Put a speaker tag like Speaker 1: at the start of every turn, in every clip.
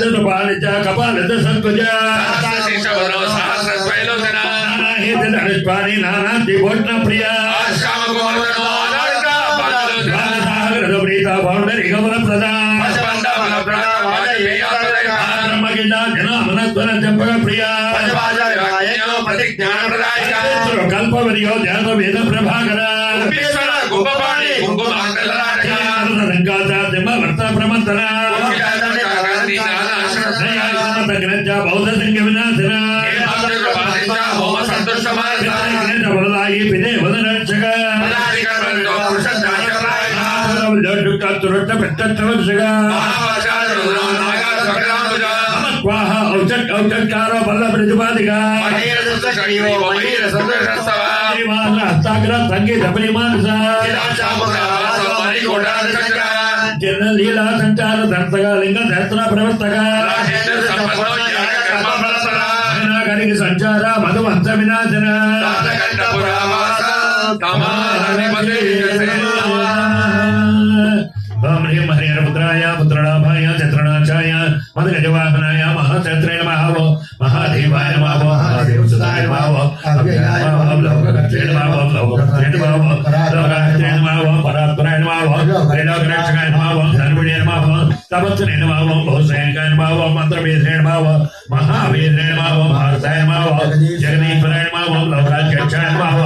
Speaker 1: चतुर्पाणिच कपालत संकुज नानाहेतनुष्पाणि नानातिभोट्न प्रिया प्रीता पौंडरी गमन प्रदा जनामनत्वन चंपक प्रिया कल्पवरियो ध्यान वेद प्रभाकर वर्ता प्रमंथन बौद्ध संघ विनाशन पिते वदनक्षक औचत्कारो बल्ल प्रतिपादिका हस्ताग्र संगीत परिमानसा जन लीला संचार दर्शक लिंग दर्शन प्रवर्तक नागरिक संचार मधुवंश विनाशन ओम ह्रीं हरिहर पुत्राय पुत्रनाभाय चत्रनाचाय मदगजवाहनाय महाचत्रे नमः महादेवाय नमः महादेवसुताय नमः अव्ययाय नमः लोककर्त्रे नमः लोककर्त्रे नमः लोककर्त्रे नमः परात्पराय नमः लोकरक्षकाय नमः धर्मणे नमः तपस्विने नमः बहुशयनकाय नमः मंत्रवेदने नमः महावेदने नमः भारताय नमः जगदीश्वराय नमः लोकराज्यक्षाय नमः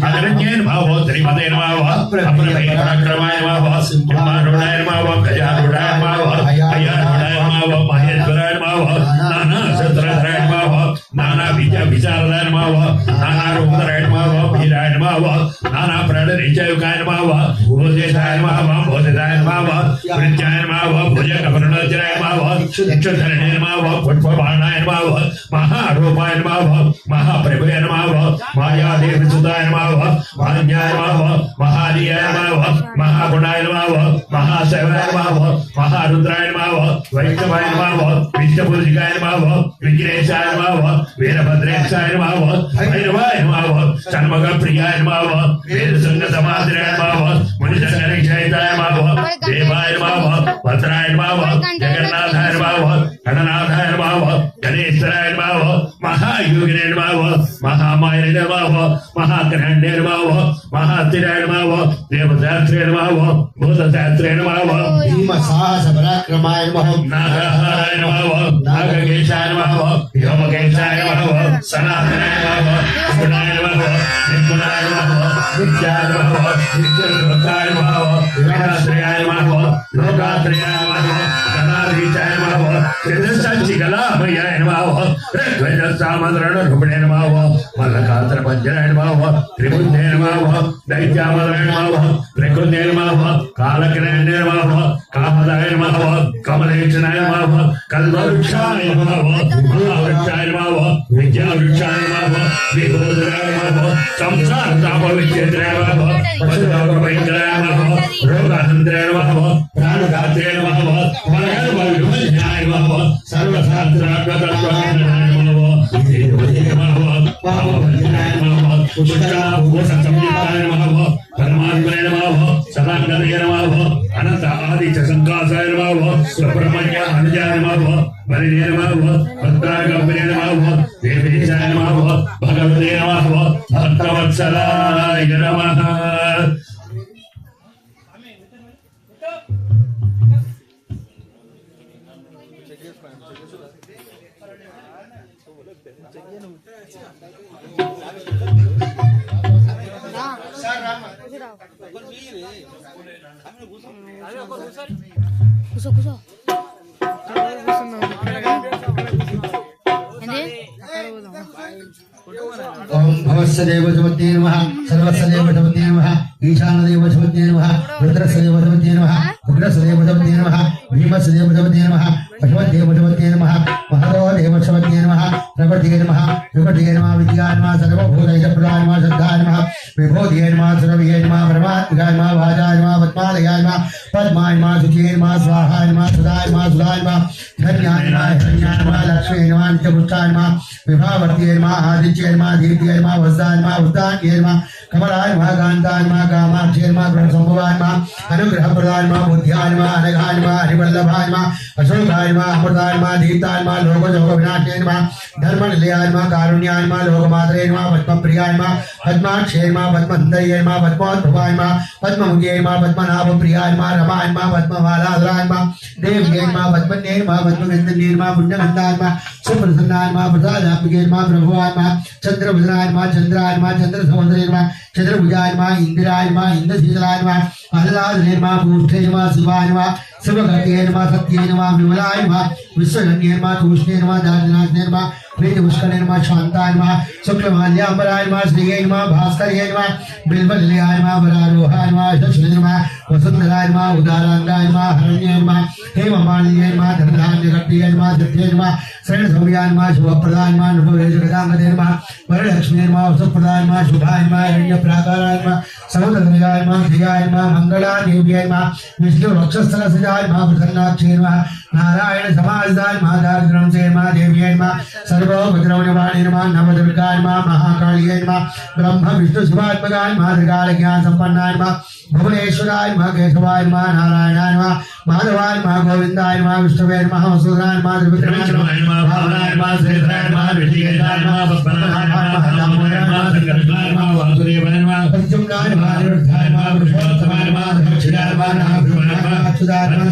Speaker 1: अग्रज्ञे नमः श्रीमते नमः अपरमय पराक्रमाय नमः सिंहारूढाय नमः गजारूढाय नमः अय्यारूढाय नमः महेश्वराय नमः नाना शस्त्रधराय नमः नाना विचारदाय नमः नाना रूपधराय नमः वीराय नमः नाना प्रणनिचयुकाय नमः भूषिताय नमः भूषिताय नमः वृत्याय नमः भुजगवर्णोज्जराय नमः क्षुधरणे नमः पुष्पबाणाय नमः महारूपाय नमः महाप्रभुये नमः मायादेवसुताय नमः महाज्ञाय नमः महारियाय नमः महागुणाय नमः महाशैवाय नमः महारुद्राय नमः वैष्णवाय नमः विष्णुपूजिकाय नमः विघ्नेशाय नमः वीरभद्रेशाय नमः भैरवाय नमः षण्मुखप्रियाय नमः वेदसंगतमात्राय नमः मुनिसंगरिक्षयिताय नमः देवाय नमः भद्राय नमः जगन्नाथाय नमः गणनाथाय नमः गणेश्वराय नमः महायोगिने नमः महामायने नमः महाग्रहणे नमः महास्थिराय नमः देवशास्त्रे नमः भूतशास्त्रे नमः
Speaker 2: भीमसाहस पराक्रमाय नमः
Speaker 1: नागहाराय नमः नागकेशाय नमः व्योमकेशाय नमः सनातनाय नमः गुणाय नमः निर्गुणाय नमः नित्याय नमः नित्यलोकाय नमः विनाश्रयाय नमः लोकाश्रयाय नमः गणाधीशाय नमः त्रिदशाचिकलामयाय नमः ऋग्वेदसामद्रणरूपिणे नमः मल्लकात्रपञ्जराय नमः त्रिबुद्धे नमः दैत्यामद्राय नमः त्रिकुण्डे नमः कालकिरणे नमः कामदाय नमः कमलेक्षणाय नमः कल्पवृक्षाय नमः महावृक्षाय नमः विद्यावृक्षाय नमः विभूतिराय नमः संसारतापविच्छेद्राय नमः पशुभयङ्कराय नमः रोगहन्त्राय नमः प्राणघात्रे नमः वरगर्भविभजनाय नमः सर्वशास्त्रात्मतत्त्वाय नमः पावभजनाय नमः पुष्टाभूषसंयुक्ताय नमः परमात्मने नमः सदानन्दे नमः अनंत आदि च संकासाय नमः सुब्रह्मण्य अनुजाय नमः बलिने नमः भद्रागम्भीरे नमः देवेशाय नमः भगवते नमः भक्तवत्सलाय नमः
Speaker 2: ओम भवस्य देवसमते नमः सर्वस्य देवसमते नमः ईशान देवसमते नमः रुद्रस्य देवसमते नमः उग्रस्य देवसमते नमः भीमस्य देवसमते नमः पशुपते देवसमते नमः महतो देवसमते नमः प्रकृते नमः विकृते नमः विद्याय नमः सर्वभूतैकप्रदाय नमः श्रद्धाय नमः विभूतिये नमः सर्वविये नमः परमात्मिकाय नमः वाचाय नमः पद्मालयाय नमः पद्माय नमः शुचिये नमः स्वाहाय नमः सुधाय नमः सुधाय नमः धन्याय नमः धन्याय नमः लक्ष्मी नमः नित्यपुष्टाय नमः विभावर्तिये नमः आदित्ये नमः दीप्तिये नमः वस्ताय नमः उद्दान्ये नमः कमलाय नमः कान्ताय नमः कामाक्षये नमः ग्रहसम्भवाय नमः अनुग्रहप्रदाय नमः बुद्ध्याय नमः अनघाय नमः वल्लभाय नमः अशोकाय नमः अमृताय नमः दीप्ताय नमः लोकजोग विनाशाय नमः धर्मनिलयाय नमः कारुण्याय नमः लोकमातरे नमः पद्मप्रियाय नमः पद्माक्षये नमः पद्महृदये नमः पद्मोद्भवाय नमः पद्ममुख्ये नमः पद्मनाभप्रियाय नमः रमाय नमः पद्ममालाधराय नमः देव्ये नमः पद्मन्ये नमः पद्मगन्धन्ये नमः पुण्यगन्धाय नमः सुप्रसन्नाय नमः प्रसादात्मके नमः प्रभुवाय नमः चन्द्रभद्राय नमः चन्द्राय नमः चन्द्रसहोदरे नमः चन्द्रभुजाय नमः इंदिराय नमः इंद्रशीतलाय नमः आह्लादने नमः पूष्ठे नमः शिवाय नमः शिवगते नमः सत्ये नमः विमलाय नमः विश्वजन्ये नमः तूष्णे नमः दार्जनाथने नमः प्रीतिपुष्करे नमः शान्ताय नमः शुक्लमाल्याम्बराय नमः श्रीये नमः भास्कर्ये नमः बिल्वलियाय नमः वरारोहाय नमः यशस्विने नमः वसुन्धराय नमः उदारांगाय नमः हरण्ये नमः हेममालिन्ये नमः धनधान्यकट्टिये नमः सिद्धे नमः शरणसौर्याय नमः शुभप्रदाय नमः नभोरेशगदांगते नमः वरलक्ष्मी नमः वसुप्रदाय नमः शुभाय नमः हिरण्यप्राकाराय नमः समुद्रधनयाय नमः धियाय नमः मंगलादेव्याय नमः विष्णुवक्षस्थलसजाय नमः प्रसन्नाक्षे नमः नारायण समाजदाय नमः दार्जनंसे नमः देव्याय नमः सर्वोपद्रवनिवारणे नमः नवदुर्गाय नमः महाकालिये नमः ब्रह्म विष्णु शिवात्मकाय नमः त्रिकालज्ञान संपन्नाय नमः भुवनेश्वराय नमः केशवाय नमः नारायणाय नमः माधवाय नमः गोविंदाय नमः विष्णुवे नमः वसुधाय नमः त्रिविक्रमाय नमः भावनाय नमः श्रीधराय नमः विष्णुकेशाय नमः पद्मनाभाय नमः दामोदराय नमः संकर्षणाय नमः वासुदेवाय नमः प्रद्युम्नाय नमः अनिरुद्धाय नमः पुरुषोत्तमाय नमः दक्षिणाय नमः नाभ्युमाय नमः अच्युताय नमः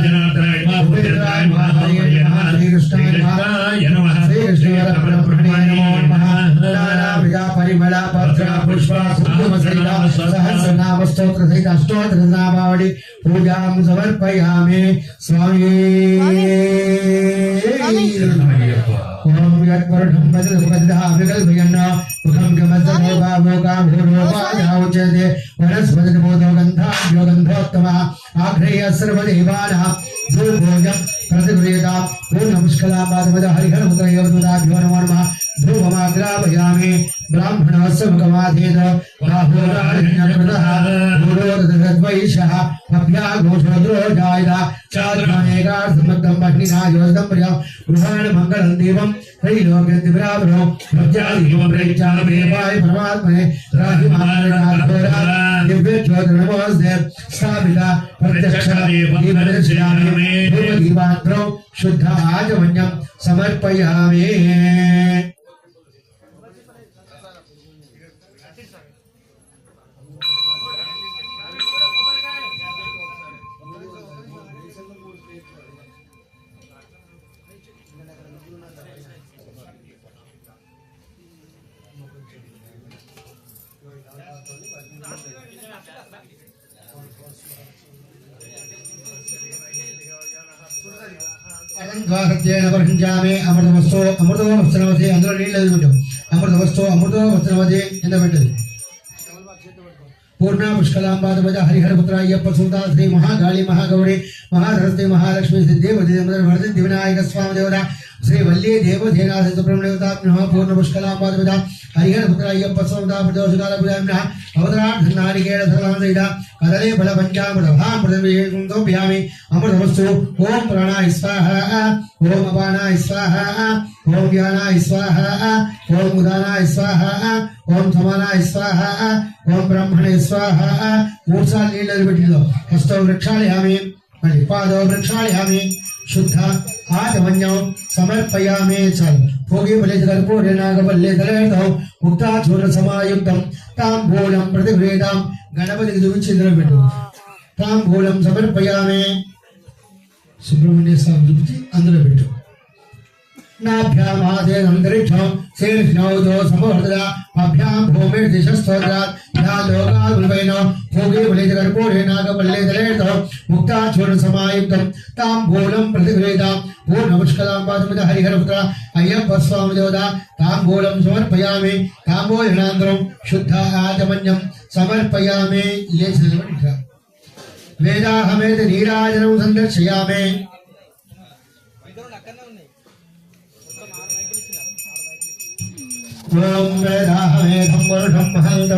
Speaker 2: जनार्दनाय नमः भूतेन्द्राय नमः हरये नमः श्रीकृष्णाय नमः श्रीकृष्णाय नमः नाना विजा परिमल पत्र पुष्प कुंकुम सहित सहस्रनाम स्तोत्र सहित अष्टोत्तर नामावली पूजां समर्पयामि स्वामी ओम यत्परठं वज्रधुपदः विकल्पयन् मुखं गमस्ततो भावोकाभूरोपायाउच्यते वनस्पतिर्बोधो गन्धाभ्यो गन्धोत्तमः आघ्रेय सर्वदेवानः धूपोजं प्रतिगृह्यतां पूर्णपुष्कलापादपद हरिहरमुद्रयोर्मुदाभ्यो नमो नमः धूपमाग्रापयामि ब्राह्मणस्य मुखमाधेन बाहुराजन्यकृतः गुरोदधद्वैषः अभ्याघोषोद्रोजायत चाद्रमेकार्थमग्धं पत्निना योजनं प्रियं गृहाण मङ्गलं देवं त्रैलोक्यतिविरावरो भक्त्यादिकं प्रैच्छामि वाय परमात्मने राहिमाननाथोरा दिव्यज्योतिर्नमोऽस्ते स्थापिता प्रत्यक्ष दीपदर्शयामि धूपदीपात्रौ शुद्ध आचमन्यं समर्पयामि द्वासत्येन वर्षिंचामि अमृतवस्तो अमृतवस्त्रवसे अंदर नीళ్ళు పెట్టు अमृतवस्तो अमृतवस्त्रवसे ఎంత పెట్టది पूर्णा पुष्कलांबादवज हरिहरपुत्र अय्यप्प सुता श्री महाकाली महागौरी महाधरस्ते महालक्ष्मी सिद्धेवती वर्धि दिविनायक स्वामी देवता श्री वल्ली देवधेनाथ सुब्रह्मण्य देवता नमः पूर्ण पुष्कलांबादवज हरिहरपुत्र अय्यप्प सुता प्रदोषकाल पूजाम्यः अवतारार्धनारिकेण सर्वांसहिता कदले फल पंचामृतभामृतोभ्यामि अमृतवस्तु ओम प्राणाय स्वाहा ओम अपानाय स्वाहा ओम ज्ञानाय स्वाहा ओम उदानाय स्वाहा ओम समानाय स्वाहा ओम ब्रह्मणे स्वाहा मूर्सा नीళ్ళు పెట్టిలో హస్తో వృక్షాళయామి మరి పాదో వృక్షాళయామి शुद्ध आचमन्यं समर्पयामि चल भोगे बले कर्पूरे नागबल्ले दलेदौ मुक्ता चूर्ण समायुक्तं तांबूलं प्रतिगृहीतं गणपति दुविचिन्द्र बिट्टु तांबूलं समर्पयामि सुब्रह्मण्य स्वामी दुविचि अंदर बिट्टु नाभ्याम आदे अंतरिक्षं शीर्षनौदो समवर्तदा अभ्याम भूमिर्दिशस्तोत्रात् या लोकावल्बेन भोगे बले कर्पूरे नागबल्ले दलेदौ मुक्ता चूर्ण समायुक्तं तांबूलं प्रतिगृहीतं पूर्णपुष्कलांबादपद हरिहरपुत्र अय्यप्प स्वामी देवता तांबूलं समर्पयामि तांबूलनान्तरं शुद्ध आचमन्यं समर्पयामि वेदाहमेत नीराजनं संदर्शयामि ओम वेदाहमेधं वर्षं महन्त